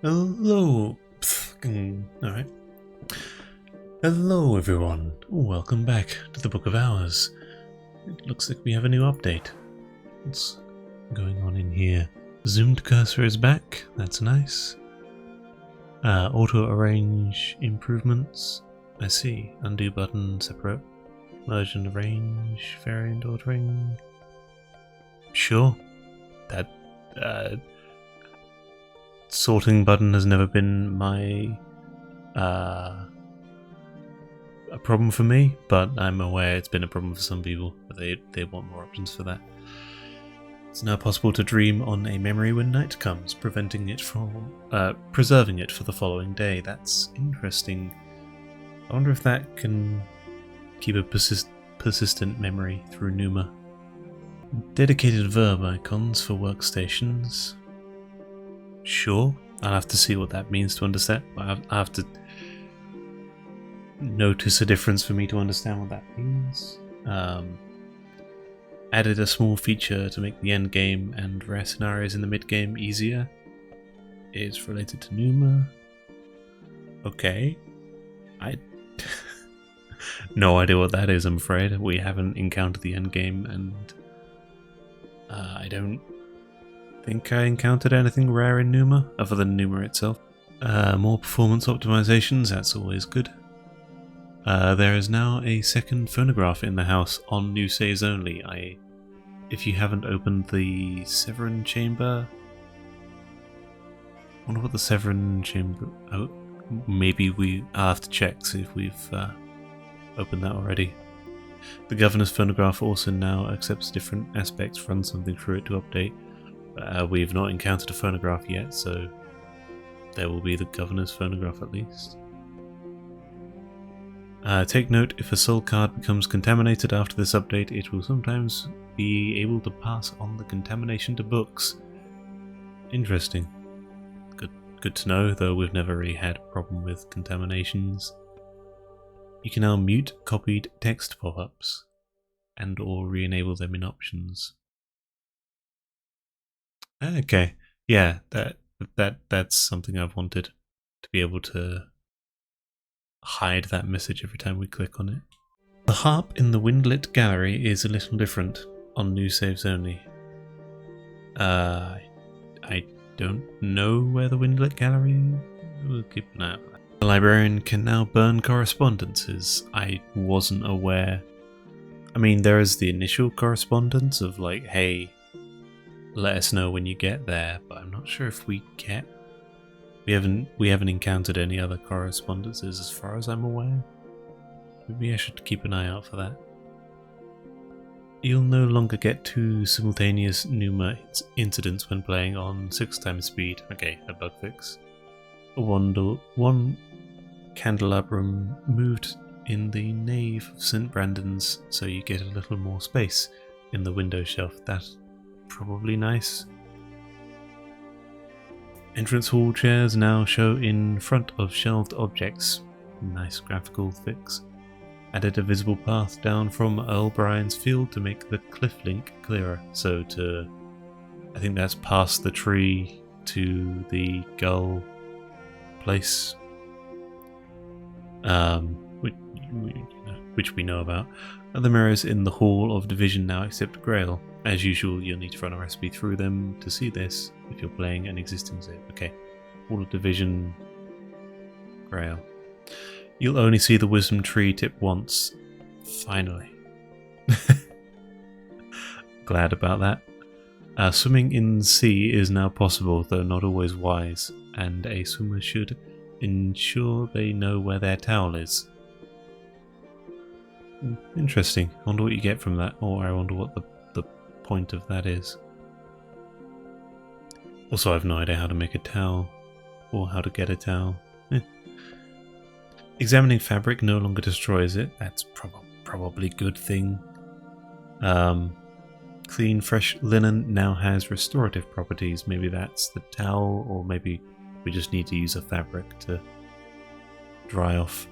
Hello. Alright. Hello, everyone. Welcome back to the Book of Hours. It looks like we have a new update. What's going on in here? Zoomed cursor is back. That's nice. Auto arrange improvements. I see. Undo button, separate. Merge and arrange. Variant ordering. Sure. That, sorting button has never been my a problem for me, but I'm aware it's been a problem for some people. But they want more options for that. It's now possible to dream on a memory when night comes, preserving it for the following day. That's interesting. I wonder if that can keep a persistent memory through Numa. Dedicated verb icons for workstations. Sure, I'll have to see what that means to understand. I have to notice a difference for me to understand what that means. Added a small feature to make the end game and rare scenarios in the mid game easier. It's related to Numa. Okay. I no idea what that is, I'm afraid. We haven't encountered the end game, and I don't think I encountered anything rare in Numa, other than Numa itself. More performance optimizations, that's always good. There is now a second phonograph in the house on new saves only. If you haven't opened the Severin chamber... I wonder what the Severin chamber... Oh, maybe I'll have to check, see if we've opened that already. The Governor's phonograph also now accepts different aspects, run something through it to update. We've not encountered a phonograph yet, so there will be the Governor's phonograph at least. Take note, if a soul card becomes contaminated after this update, it will sometimes be able to pass on the contamination to books. Interesting. Good to know, though we've never really had a problem with contaminations. You can now mute copied text pop-ups and or re-enable them in options. Okay, yeah, that's something I've wanted, to be able to hide that message every time we click on it. The harp in the windlit gallery is a little different on new saves only. I don't know where the windlit gallery is. We'll keep an eye out for that. The librarian can now burn correspondences. I wasn't aware. I mean, there is the initial correspondence of like, hey, let us know when you get there, but I'm not sure if we haven't encountered any other correspondences as far as I'm aware. Maybe I should keep an eye out for that. You'll no longer get two simultaneous Numa incidents when playing on 6x speed. Okay, a bug fix. One candelabrum moved in the nave of St. Brandon's, so you get a little more space in the window shelf. That's probably nice. Entrance hall chairs now show in front of shelved objects. Nice graphical fix. Added a visible path down from Earl Brian's field to make the cliff link clearer. So I think that's past the tree to the gull place, which we know about. Other mirrors in the Hall of Division now accept Grail. As usual, you'll need to run a recipe through them to see this if you're playing an existing save. Okay, Hall of Division, Grail. You'll only see the Wisdom Tree tip once. Finally. Glad about that. Swimming in the sea is now possible, though not always wise, and a swimmer should ensure they know where their towel is. Interesting. I wonder what you get from that, or I wonder what the point of that is. Also, I have no idea how to make a towel, or how to get a towel. Examining fabric no longer destroys it. That's probably a good thing. Clean, fresh linen now has restorative properties. Maybe that's the towel, or maybe we just need to use a fabric to dry off.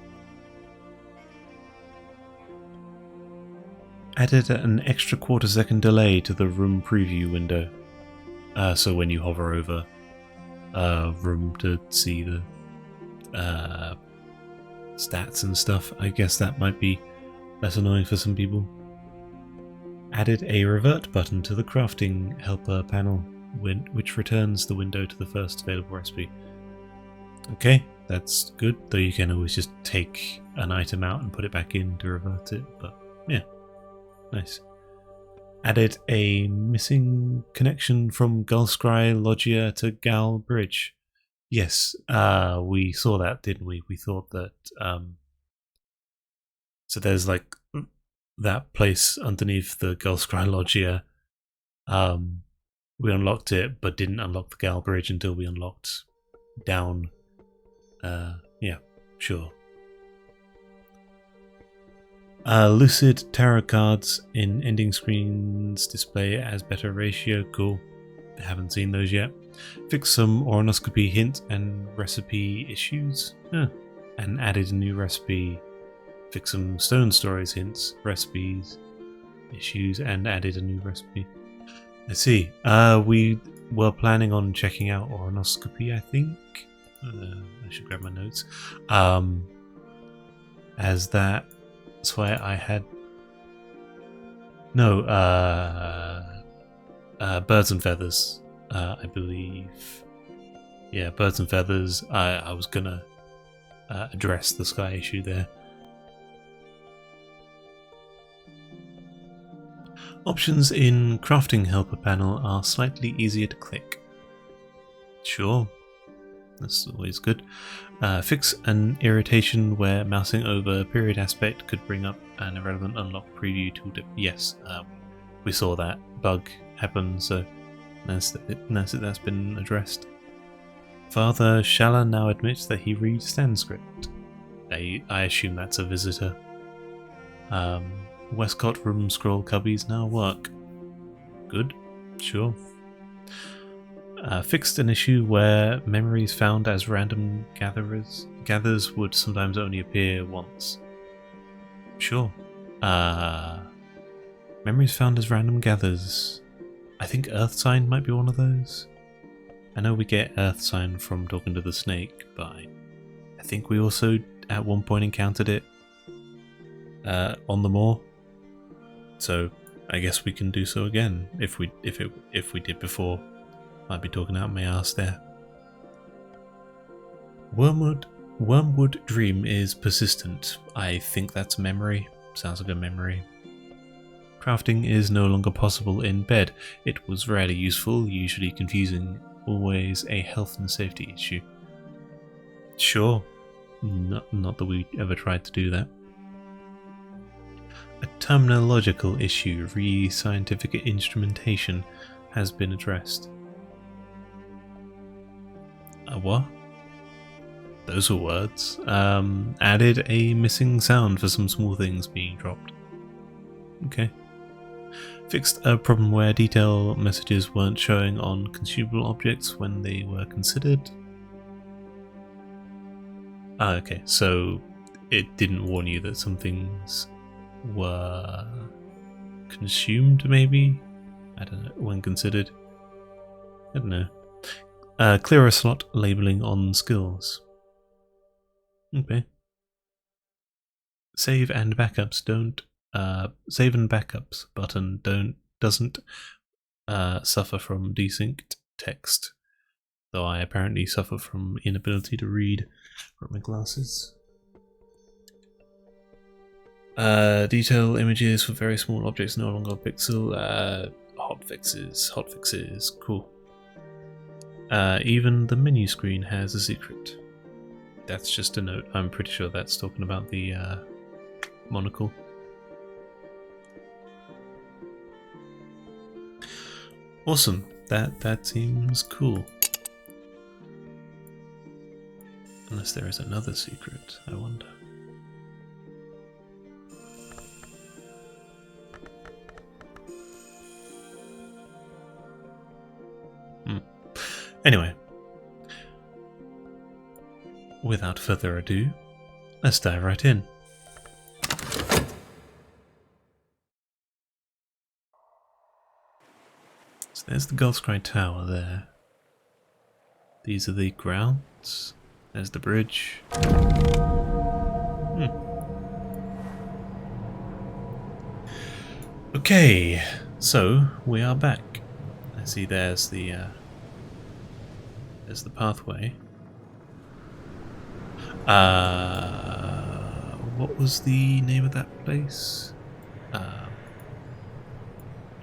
Added an extra quarter-second delay to the room preview window. So when you hover over room to see the stats and stuff. I guess that might be less annoying for some people. Added a revert button to the crafting helper panel, which returns the window to the first available recipe. Okay, that's good, though you can always just take an item out and put it back in to revert it, but yeah, nice. Added a missing connection from Gulskry Loggia to Gal Bridge. Yes, we saw that, didn't we? We thought that, so there's like that place underneath the Gulskry Loggia. We unlocked it, but didn't unlock the Gal Bridge until we unlocked down. Yeah, sure. Lucid tarot cards in ending screens display as better ratio. Cool. Haven't seen those yet. Fix some ornoscopy hint and recipe issues. And added a new recipe. Fix some stone stories hints, recipes, issues, and added a new recipe. Let's see. We were planning on checking out ornoscopy, I think. I should grab my notes. As that's why I had no birds and feathers. I believe, yeah, birds and feathers. I was gonna address the sky issue there. Options in crafting helper panel are slightly easier to click. Sure, that's always good. Fix an irritation where mousing over period aspect could bring up an irrelevant unlock preview tooltip. Yes, we saw that bug happen, so that's been addressed. Father Shala now admits that he reads Sanskrit. I assume that's a visitor. Westcott room scroll cubbies now work. Good, sure. Fixed an issue where memories found as random gathers would sometimes only appear once. Sure. Memories found as random gathers. I think Earth Sign might be one of those. I know we get Earth Sign from talking to the snake, but I think we also at one point encountered it on the moor. So I guess we can do so again if we did before. Might be talking out my ass there. Wormwood dream is persistent. I think that's a memory. Sounds like a memory. Crafting is no longer possible in bed. It was rarely useful, usually confusing, always a health and safety issue. Sure. Not that we ever tried to do that. A terminological issue re scientific instrumentation has been addressed. What? Those were words. Added a missing sound for some small things being dropped. Okay. Fixed a problem where detail messages weren't showing on consumable objects when they were considered. Okay, so it didn't warn you that some things were consumed, maybe? I don't know, when considered. I don't know. Clear a slot labeling on skills. Okay. Save and backups don't. Save and backups button doesn't suffer from desynced text, though I apparently suffer from inability to read from my glasses. Detail images for very small objects no longer pixel. Hotfixes, cool. Even the menu screen has a secret. That's just a note. I'm pretty sure that's talking about the monocle. Awesome. That seems cool. Unless there is another secret, I wonder. Anyway, without further ado, let's dive right in. So there's the Gulskry Tower there. These are the grounds. There's the bridge. Okay, so we are back. I see there's the pathway. What was the name of that place?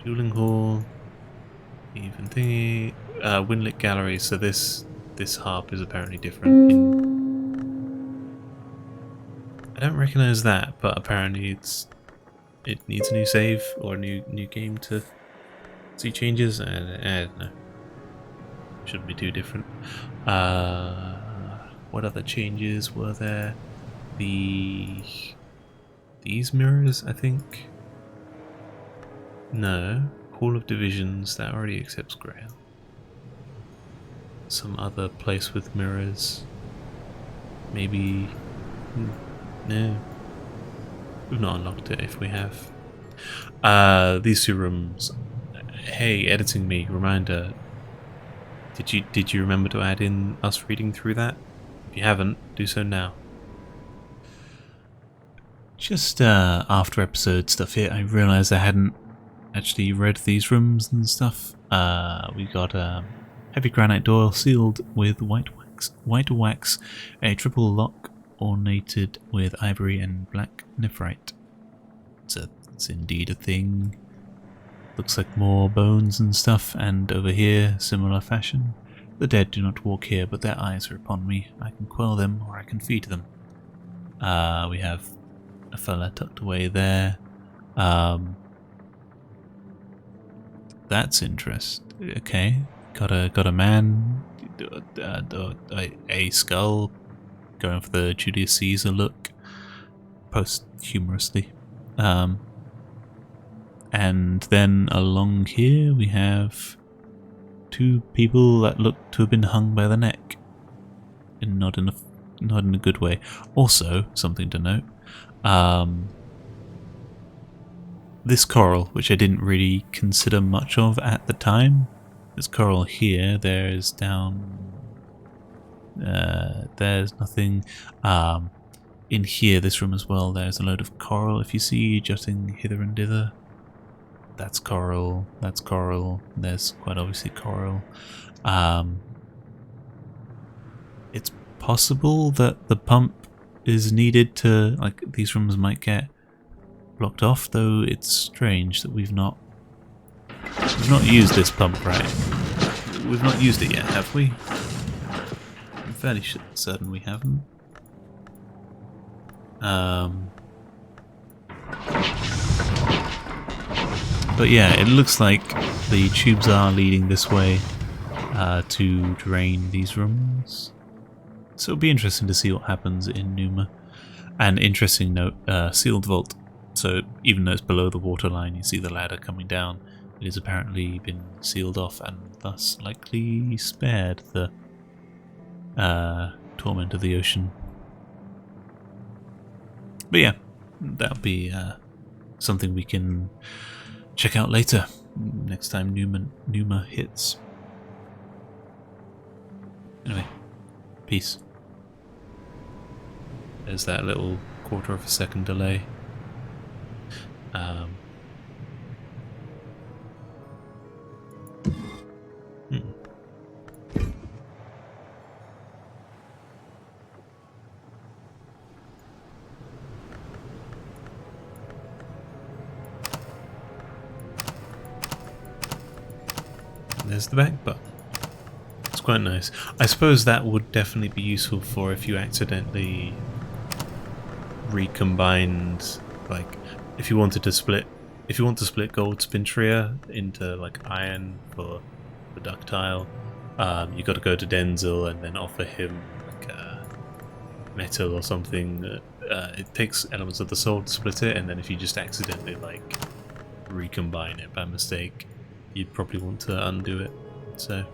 Dueling Hall, even thingy, Windlit Gallery. So this harp is apparently different. I don't recognise that, but apparently it needs a new save or a new game to see changes. I don't know. Shouldn't be too different. What other changes were there? These mirrors, I think. No, Hall of Divisions, that already accepts Grail. Some other place with mirrors. Maybe... no. We've not unlocked it if we have. These two rooms. Hey, editing me, reminder. Did you remember to add in us reading through that? If you haven't, do so now. Just after episode stuff here, I realised I hadn't actually read these rooms and stuff. We got heavy granite door sealed with white wax, a triple lock ornated with ivory and black nephrite. It's indeed a thing. Looks like more bones and stuff, and over here, similar fashion. The dead do not walk here, but their eyes are upon me. I can quell them, or I can feed them. We have a fella tucked away there. That's interesting. Okay, got a man, a skull, going for the Julius Caesar look, posthumously. And then along here we have two people that look to have been hung by the neck, and not in a good way. Also, something to note. This coral, which I didn't really consider much of at the time. This coral here, there's nothing. In here, this room as well, there's a load of coral. If you see jutting hither and thither, that's coral, there's quite obviously coral. It's possible that the pump is needed to, like, these rooms might get blocked off, though it's strange that we've not used this pump, right? We've not used it yet, have we? I'm fairly certain we haven't. But yeah, it looks like the tubes are leading this way to drain these rooms. So it'll be interesting to see what happens in Numa. And interesting note, sealed vault. So even though it's below the waterline, you see the ladder coming down. It has apparently been sealed off and thus likely spared the torment of the ocean. But yeah, that'll be something we can check out later, next time Numa hits. Anyway, peace. There's that little quarter of a second delay. There's the back button. It's quite nice. I suppose that would definitely be useful for if you accidentally recombined, like, if you want to split gold spintria into like iron for ductile, you got to go to Denzel and then offer him like metal or something. It takes elements of the soul to split it, and then if you just accidentally like recombine it by mistake, you'd probably want to undo it. So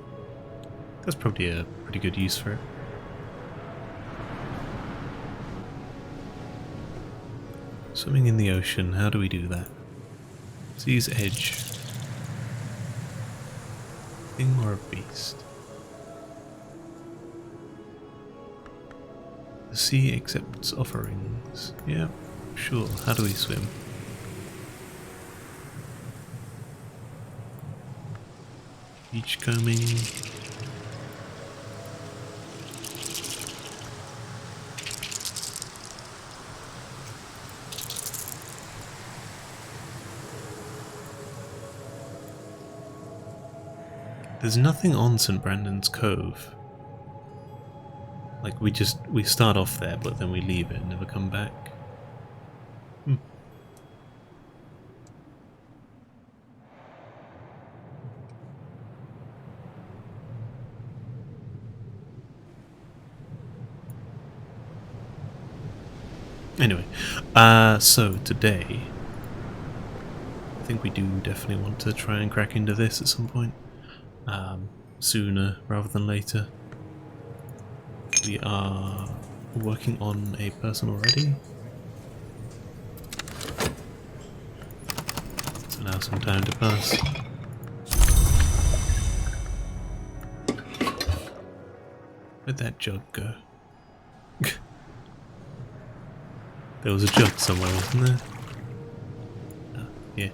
that's probably a pretty good use for it. Swimming in the ocean, how do we do that? Sea's edge. Thing or a beast? The sea accepts offerings. Yeah, sure. How do we swim? Beachcombing. There's nothing on St. Brandon's Cove. Like, we start off there, but then we leave it and never come back. Anyway, so today, I think we do definitely want to try and crack into this at some point. Sooner rather than later. We are working on a person already. So now some time to pass. Where'd that jug go? There was a jug somewhere, wasn't there? Oh, yeah.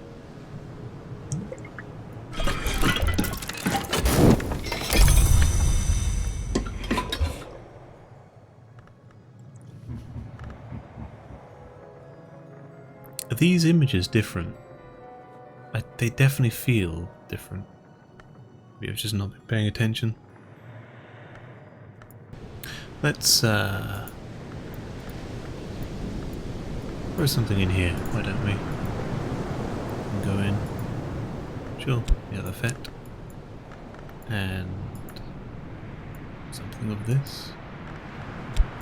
Are these images different? They definitely feel different. Maybe I've just not been paying attention. Let's throw something in here, why don't we? And go in. Sure, the other fet. And something of this.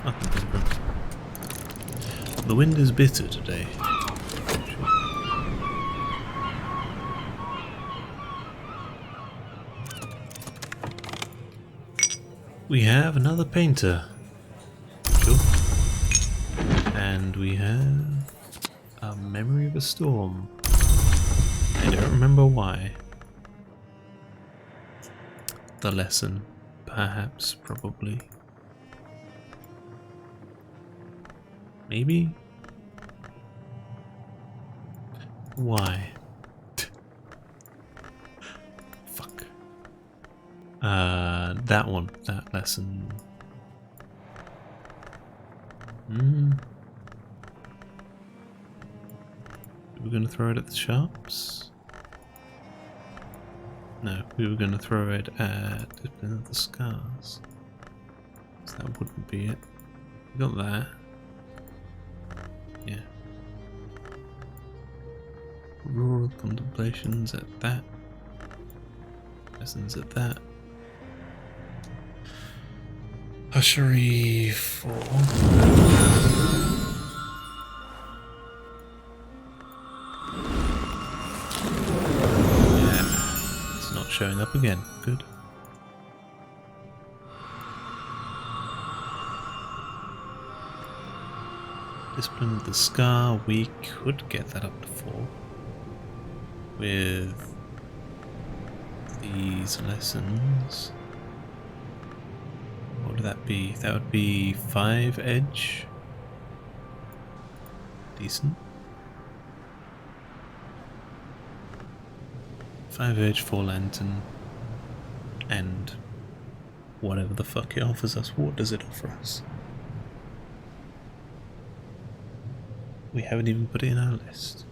Nothing different. The wind is bitter today. Sure. We have another painter. Sure. And we have a memory of a storm. I don't remember why. The lesson, perhaps, probably. Maybe? Why? Fuck. That one, that lesson. We're going to throw it at the sharps? No, we were going to throw it at the scars. So that wouldn't be it. We got that. Yeah. Rural contemplations at that. Lessons at that. Hushery 4. Showing up again. Good. Discipline of the Scar. We could get that up to 4 with these lessons. What would that be? That would be 5 edge. Decent. 5 edge, 4 lantern, and whatever the fuck it offers us. What does it offer us? We haven't even put it in our list.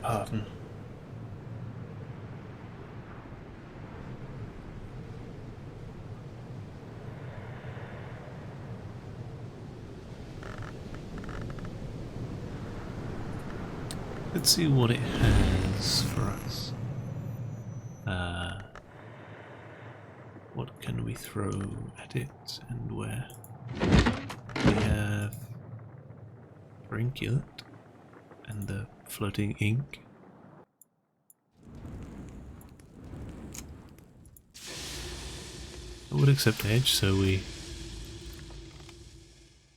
Pardon. Let's see what it has for us. can we throw at it and where? We have Brinculate and the floating ink. I would accept edge, so we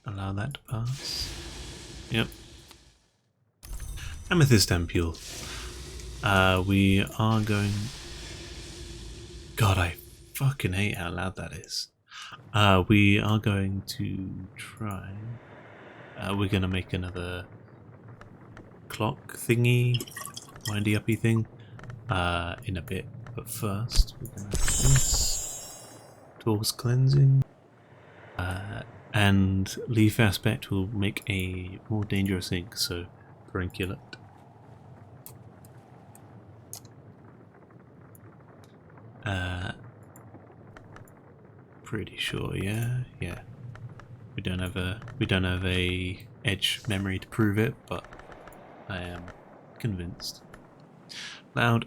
allow that to pass. Yep. Amethyst ampule. We are going... God, I fucking hate how loud that is. We are going to try... we're going to make another clock thingy, windy uppy thing, in a bit. But first, we're going to do this. Tor's cleansing. And leaf aspect will make a more dangerous ink, so Brinculate. Pretty sure, yeah. We don't have a edge memory to prove it, but I am convinced. Loud.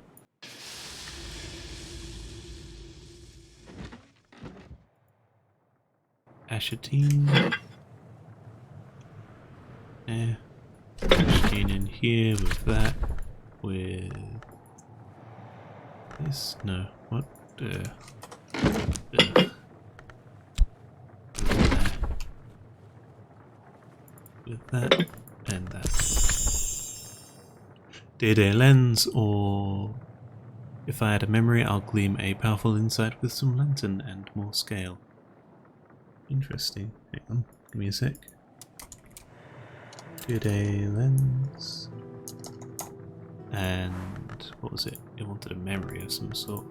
Ashatine. Yeah. Ashatine in here with that. With this. No. What? With that and that. Day lens, or if I had a memory, I'll gleam a powerful insight with some lantern and more scale. Interesting. Hang on, give me a sec. Day lens. And what was it? It wanted a memory of some sort.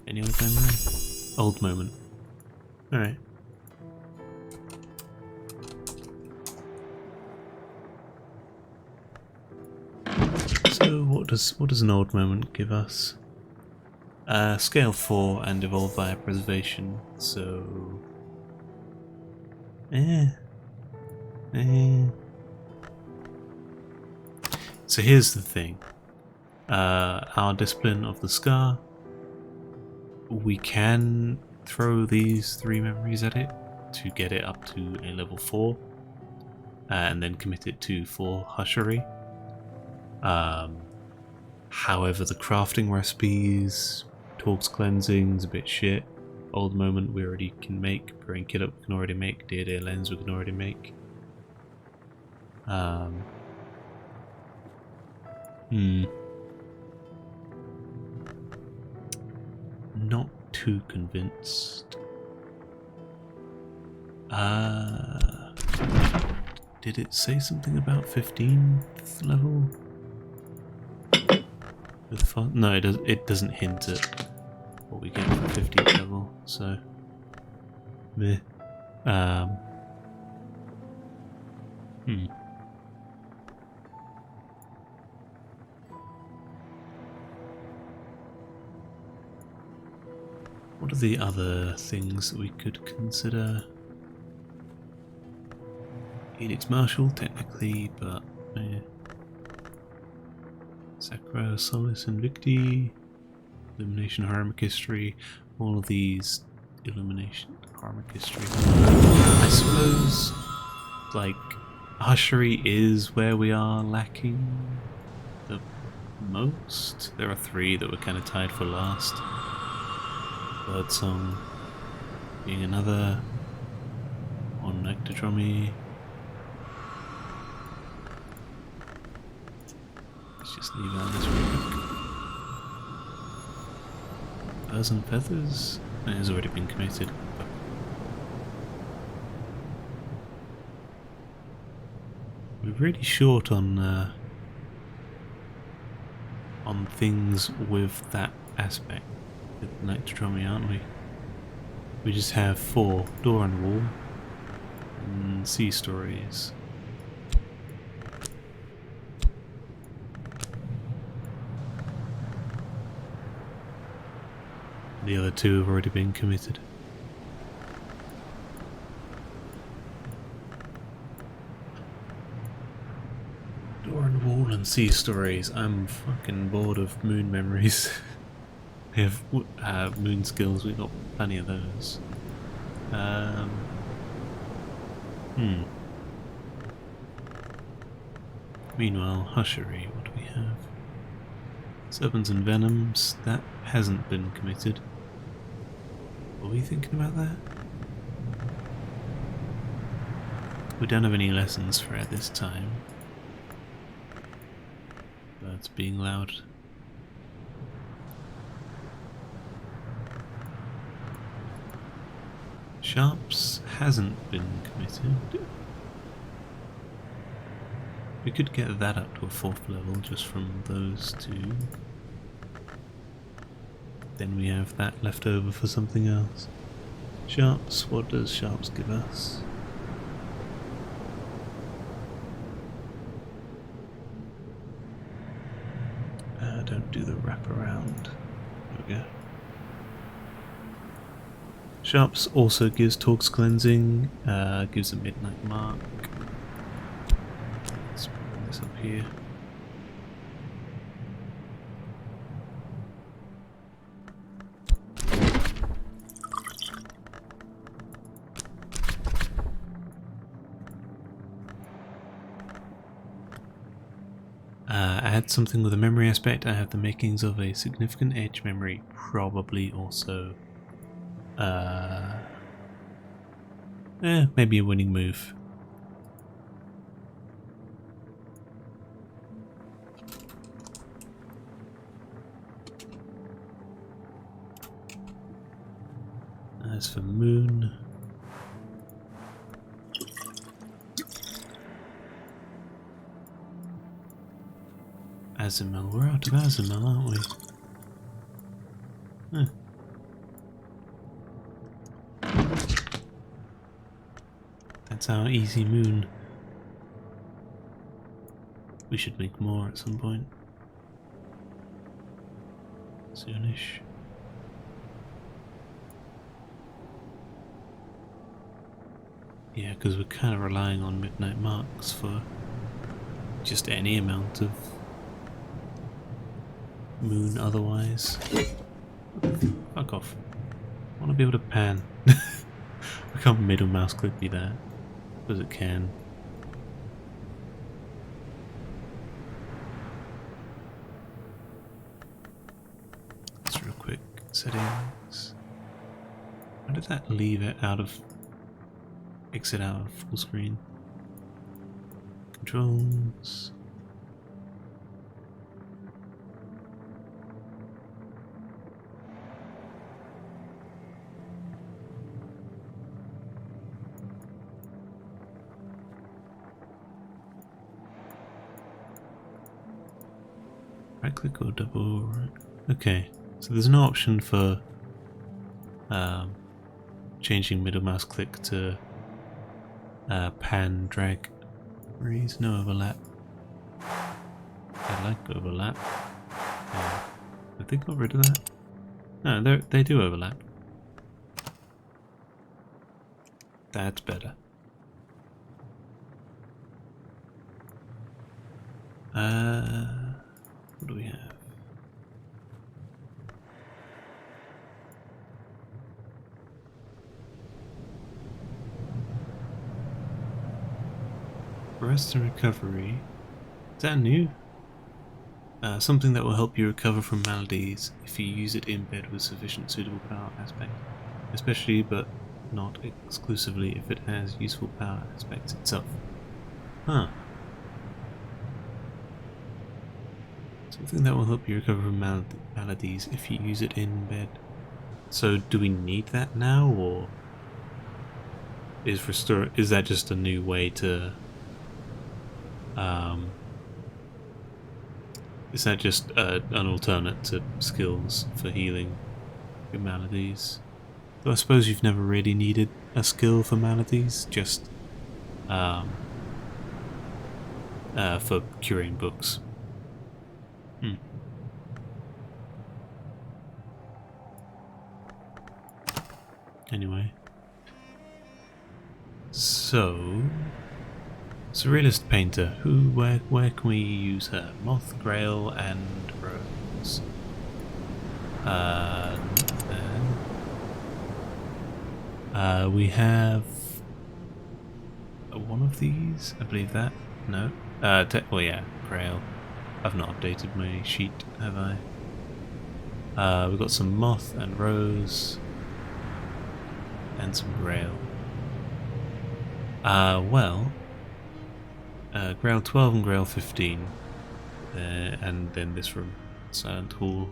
Any old memory? Old moment. Alright. So what does an old moment give us? Scale 4 and evolve via preservation, so So here's the thing. Our discipline of the scar, we can throw these 3 memories at it to get it up to a level 4 and then commit it to 4 hushery. However, the crafting recipes, Torque's cleansing's a bit shit. Old moment we already can make, Brinculate we can already make, Day lens we can already make. Not too convinced. Did it say something about 15th level? With no, it doesn't hint at what we get for 15th level, so meh. What are the other things that we could consider? Edict's Martial, technically, but Sacra, Solace, Invicti, Illumination, Harmic History, all of these Illumination, Harmic History. I suppose, like, Hushery is where we are lacking the most. There are 3 that were kind of tied for last. Birdsong being another. On Nectodromy. Let's just leave out this real quick. Birds and Feathers? It has already been committed. But we're really short on things with that aspect with Nectodromy, aren't we? We just have 4, Door and Wall, and Sea Stories. The other 2 have already been committed. Door and Wall and Sea Stories. I'm fucking bored of moon memories. We have moon skills, we've got plenty of those. Meanwhile, Hushery, what do we have? Serpents and Venoms, that hasn't been committed. Were we thinking about that? We don't have any lessons for it this time. Birds being loud. Sharps hasn't been committed. We could get that up to a 4th level just from those two. Then we have that left over for something else. Sharps, what does Sharps give us? Don't do the wraparound. There we go. Sharps also gives Torque's Cleansing, gives a Midnight Mark. Let's bring this up here. Add something with a memory aspect. I have the makings of a significant edge memory, probably also maybe a winning move. As for Moon, Azimel, we're out of Azimel, aren't we? That's our easy Moon. We should make more at some point. Soonish. Yeah, because we're kind of relying on Midnight Marks for just any amount of Moon otherwise. Fuck off. I want to be able to pan. We can't middle mouse click me there. Because it can. Let's real quick. Settings. Why did that leave it out of... exit out of full screen? Controls. Right click or double right? Okay, so there's no option for changing middle mouse click to pan drag. There's no overlap. I like overlap. Did they got rid of that? No, they do overlap. That's better. What do we have? Rest and recovery. Is that new? Something that will help you recover from maladies if you use it in bed with sufficient suitable power aspect. Especially, but not exclusively, if it has useful power aspects itself. Huh. Something that will help you recover from maladies if you use it in bed. So do we need that now, or is that just a new way to is that just an alternate to skills for healing your maladies? Though I suppose you've never really needed a skill for maladies, just for curing books. Anyway, so surrealist painter. Where can we use her? Moth, Grail, and Rose. We have one of these, I believe that. No. Well, yeah, Grail. I've not updated my sheet, have I? We've got some Moth and Rose. And some Grail. Grail 12 and Grail 15. And then this room. Silent Hall.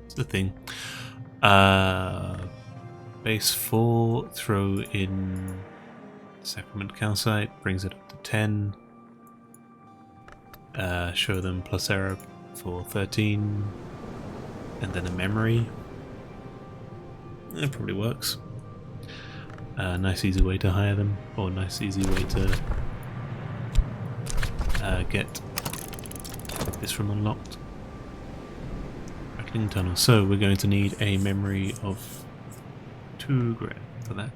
It's the thing. Base 4, throw in Sacrament Calcite, brings it up to 10. Show them plus error for 13. And then a memory. It probably works. Nice easy way to hire them, or nice easy way to get this room unlocked. Rattling tunnel. So we're going to need a memory of 2 grand for that,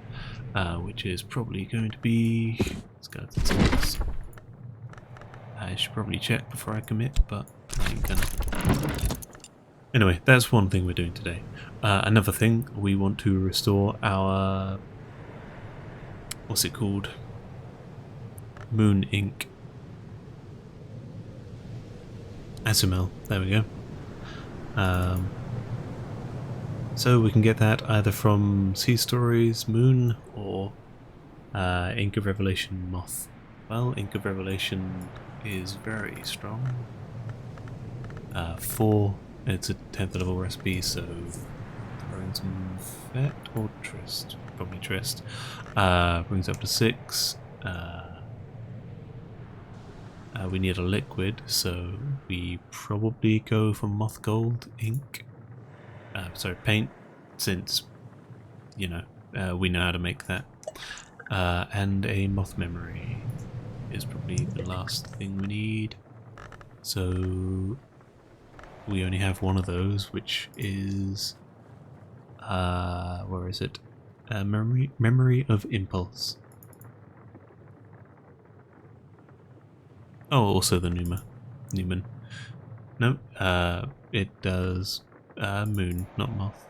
which is probably going to be skeleton skulls. I should probably check before I commit, but I ain't gonna. Anyway, that's one thing we're doing today. Another thing, we want to restore our, what's it called? Moon ink. SML, there we go. So we can get that either from Sea Stories Moon or Ink of Revelation Moth. Well, Ink of Revelation is very strong. 4, it's a 10th level recipe, so throwing some vet or Trist, probably Trist. Brings up to 6. We need a liquid, so we probably go for Moth Gold ink. Sorry, paint, since, you know, we know how to make that. And a Moth Memory is probably the last thing we need. So we only have one of those, which is, where is it? Memory of Impulse. Oh, also the Newman. No, it does Moon, not Moth.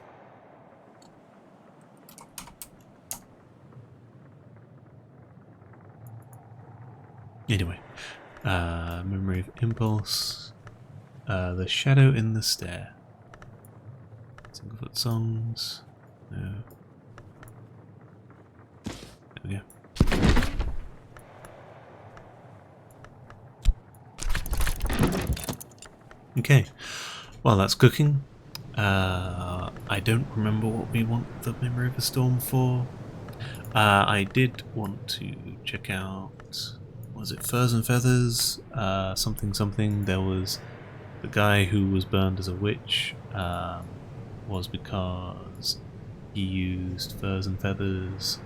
Anyway, Memory of Impulse. The Shadow in the Stair. Singlefoot Songs. No. There we go. Okay, well that's cooking. I don't remember what we want the Memory of a Storm for. I did want to check out, was it Furs and Feathers? Something. There was the guy who was burned as a witch, was because he used Furs and Feathers.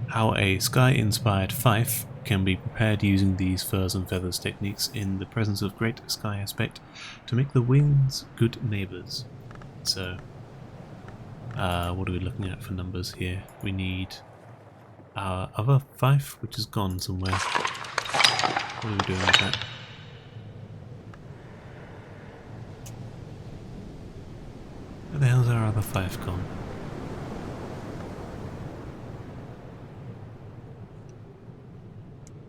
How a sky-inspired fife can be prepared using these Furs and Feathers techniques in the presence of great sky aspect to make the winds good neighbours. So, what are we looking at for numbers here? We need our other fife, which is gone somewhere. What are we doing with that? Where the hell's our other fife gone?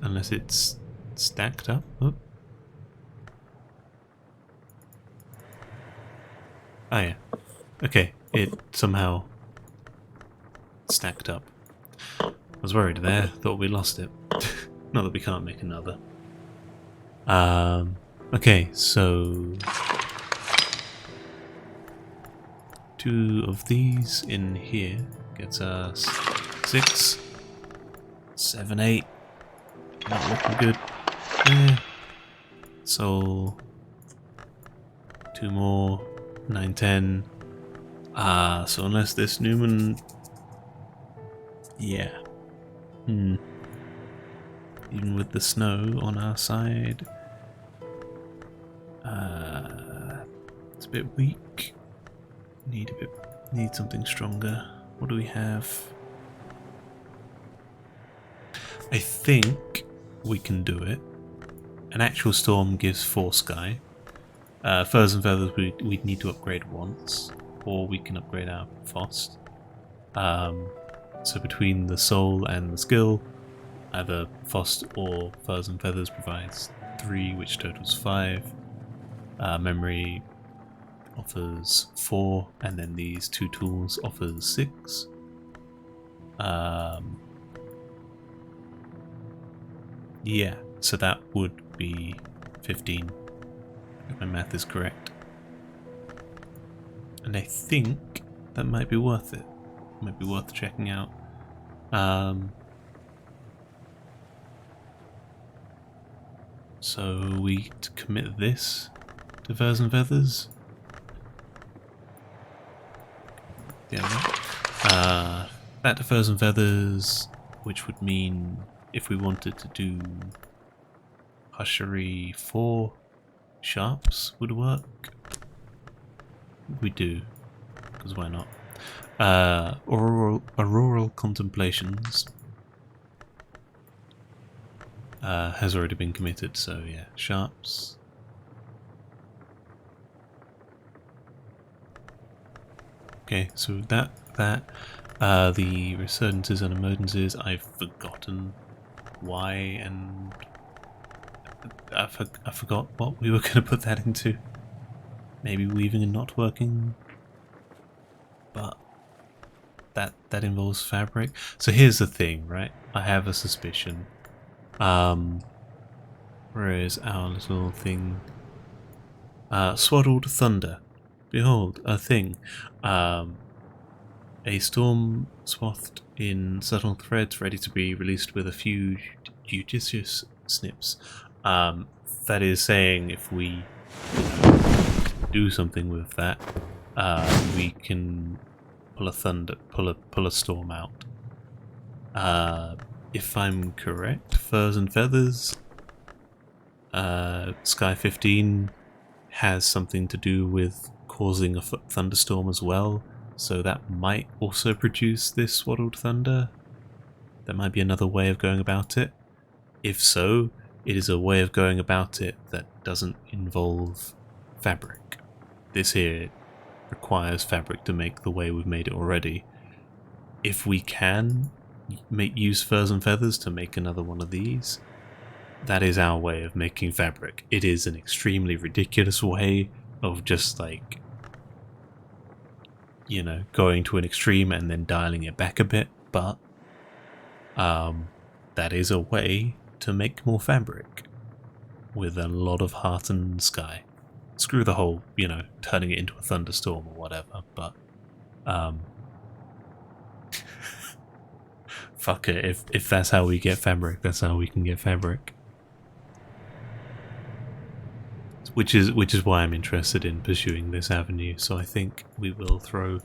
Unless it's stacked up. Oh. Oh yeah. Okay, it somehow stacked up. I was worried there, thought we lost it. Not that we can't make another. Okay, so 2 of these in here gets us 6, 7, 8. Not looking good. Yeah. So 2 more, 9, 10. So unless this Newman, yeah. Even with the snow on our side, it's a bit weak. Need something stronger. What do we have? I think we can do it. An actual storm gives 4 sky. Furs and feathers we'd need to upgrade once, or we can upgrade our Fost. So between the soul and the skill, either Fost or Furs and Feathers provides 3, which totals 5. Memory offers 4, and then these 2 tools offers 6. Yeah, so that would be 15, if my math is correct. And I think that might be worth it. Might be worth checking out. So we commit this to Furs and Feathers. Yeah. That to Furs and Feathers, which would mean if we wanted to do Hushery 4, Sharps would work. We do, because why not? Auroral Contemplations has already been committed, so yeah, Sharps. Okay, so the resurgences and emergencies, I've forgotten why, and I forgot what we were going to put that into. Maybe weaving and not working, but that involves fabric. So here's the thing, right? I have a suspicion. Where is our little thing? Swaddled Thunder. Behold, a thing. A storm swathed in subtle threads ready to be released with a few judicious snips. That is saying if we do something with that, we can pull a storm out. If I'm correct, Furs and Feathers, Sky 15 has something to do with causing a thunderstorm as well, so that might also produce this Swaddled Thunder. That might be another way of going about it. If so, it is a way of going about it that doesn't involve fabric. This here requires fabric to make the way we've made it already. If we can use Furs and Feathers to make another one of these, that is our way of making fabric. It is an extremely ridiculous way of just like, you know, going to an extreme and then dialing it back a bit, but that is a way to make more fabric with a lot of heart and sky. Screw the whole, you know, turning it into a thunderstorm or whatever, but fuck it, if that's how we get fabric, that's how we can get fabric. Which is why I'm interested in pursuing this avenue, so I think we will throw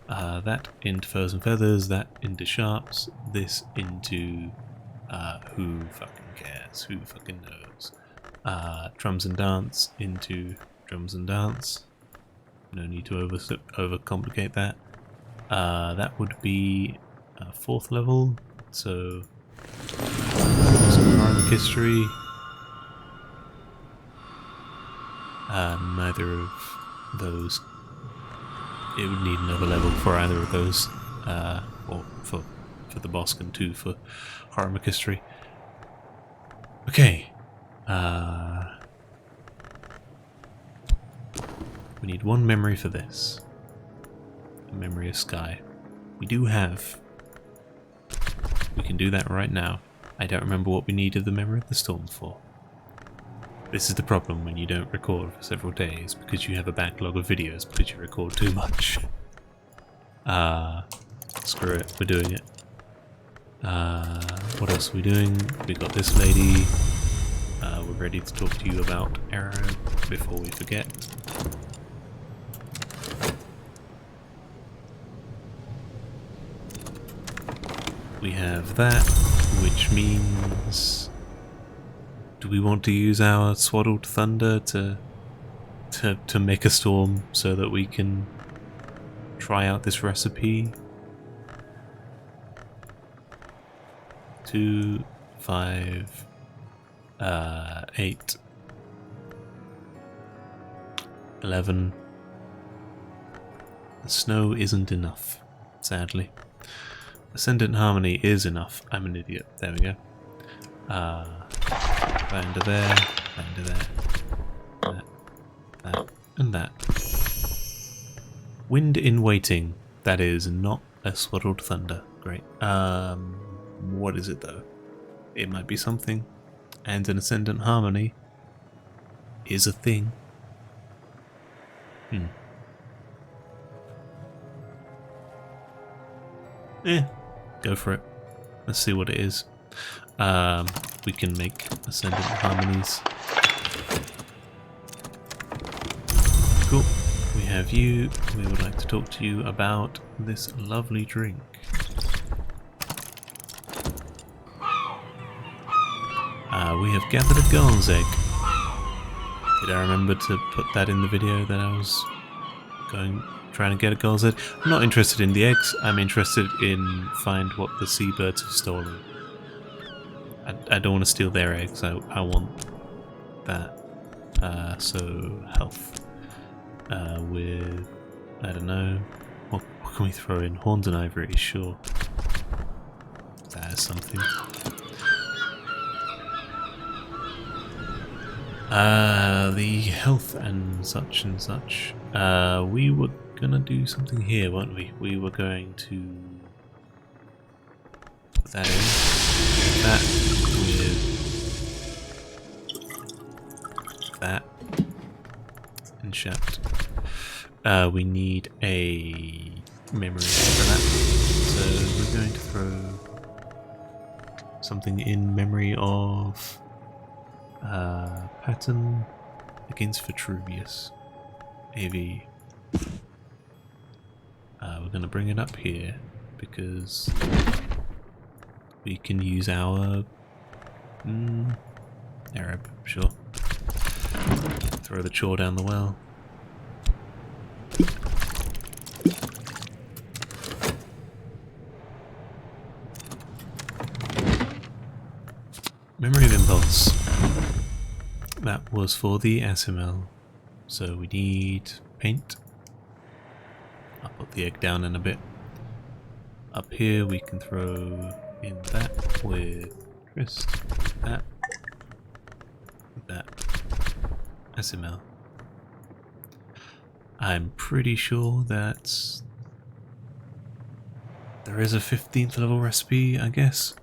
that into Furs and Feathers, that into Sharps, this into who fucking cares, who fucking knows. Drums and Dance into Drums and Dance. No need to overcomplicate that. That would be 4th level, so some Harmonic History. Neither of those. It would need another level for either of those, or for the Bosk and 2 for Harmonic History. Okay. We need 1 memory for this. A memory of Sky. We do have. We can do that right now. I don't remember what we needed the memory of the storm for. This is the problem when you don't record for several days, because you have a backlog of videos because you record too much. Screw it, we're doing it. What else are we doing? We got this lady. We're ready to talk to you about Arrow before we forget. We have that, which means... Do we want to use our Swaddled Thunder to make a storm so that we can try out this recipe? 2, 5, 8, 11. The snow isn't enough, sadly. Ascendant harmony is enough. I'm an idiot. There we go. That into there, that into there, that, and that. Wind in waiting. That is not a swaddled thunder. Great. What is it though? It might be something. And an ascendant harmony is a thing. Go for it. Let's see what it is. We can make ascendant harmonies. Cool. We have you. We would like to talk to you about this lovely drink. We have gathered a girl's egg. Did I remember to put that in the video that I was trying to get a girl's egg? I'm not interested in the eggs. I'm interested in find what the seabirds have stolen. I don't want to steal their eggs. I want that. So health. With I don't know. What can we throw in? Horns and ivory. Sure. That is something. The health and such and such. We were gonna do something here, weren't we? We were going to put that in. That with that. And shaft. We need a memory for that. So we're going to throw something in memory of pattern against Vitruvius. AV. We're going to bring it up here because we can use our Arab, sure. Throw the chore down the well. Memory of impulse. That was for the SML. So we need paint. I'll put the egg down in a bit. Up here we can throw in that with Trist, that, that, SML. I'm pretty sure that there is a 15th level recipe, I guess,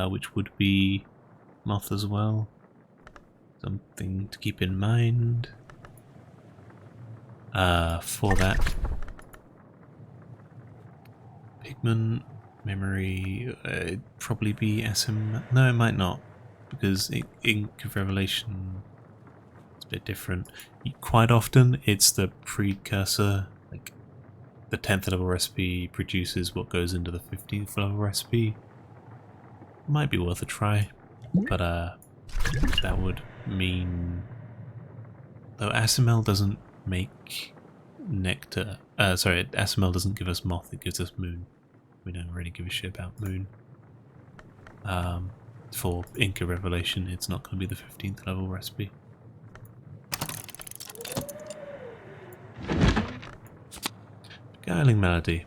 which would be moth as well. Something to keep in mind for that. Pigment, memory, it'd probably be SM. No, it might not, because Ink of Revelation is a bit different. Quite often, it's the precursor. Like the 10th level recipe produces what goes into the 15th level recipe. Might be worth a try, but that would mean, though SML doesn't make nectar. Sorry, SML doesn't give us moth; it gives us moon. We don't really give a shit about moon. For Inca Revelation, it's not going to be the 15th level recipe. Beguiling Melody.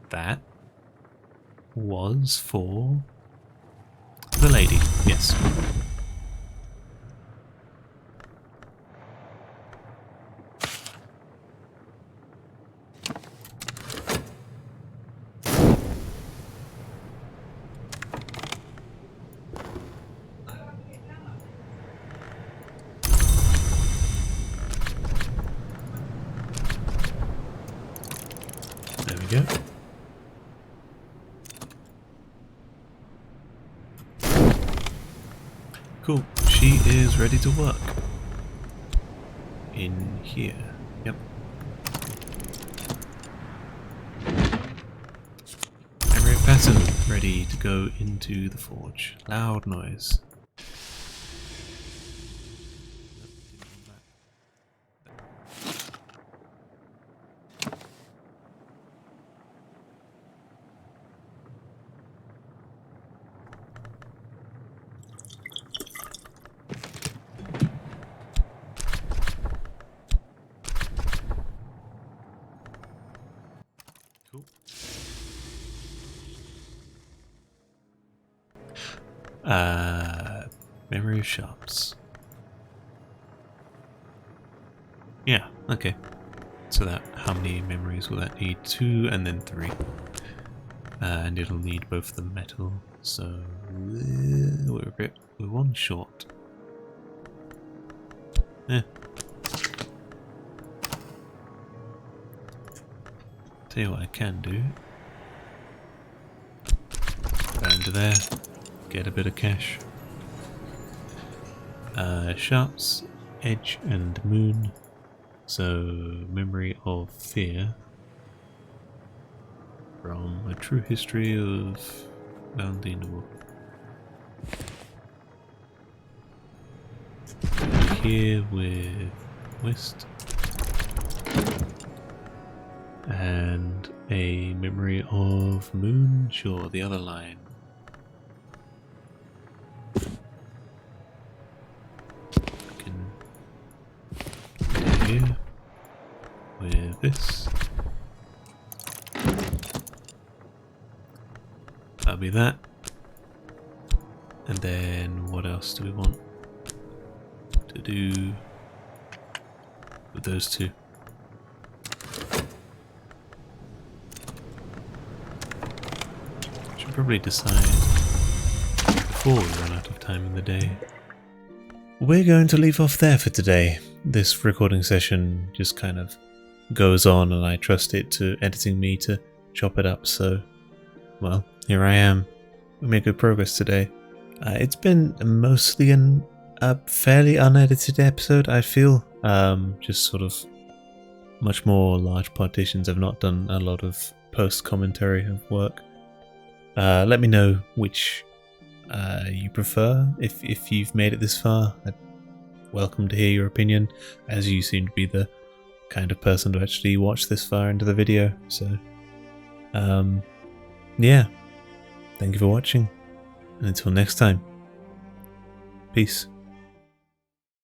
That was for the lady, yes. There we go. Cool. She is ready to work. In here. Yep. Memory pattern ready to go into the forge. Loud noise. Cool. Memory of sharps. Yeah, okay. So that, how many memories will that need? 2 and then 3. And it'll need both the metal, so we're one short. Tell you what I can do. Go into there, get a bit of cash. Sharps, edge and moon. So, memory of fear. From A True History of Bounding the Wolf. Here with West. And a memory of moon, sure, the other line. Here with this. That'll be that. And then what else do we want to do with those two? Should probably decide before we run out of time in the day. We're going to leave off there for today. This recording session just kind of goes on, and I trust it to editing me to chop it up, so, well, here I am. We made good progress today. It's been mostly a fairly unedited episode, I feel. Just sort of much more large partitions. I've not done a lot of post-commentary of work. Let me know which you prefer, if you've made it this far. I'd welcome to hear your opinion, as you seem to be the kind of person to actually watch this far into the video. So, yeah, thank you for watching, and until next time, peace.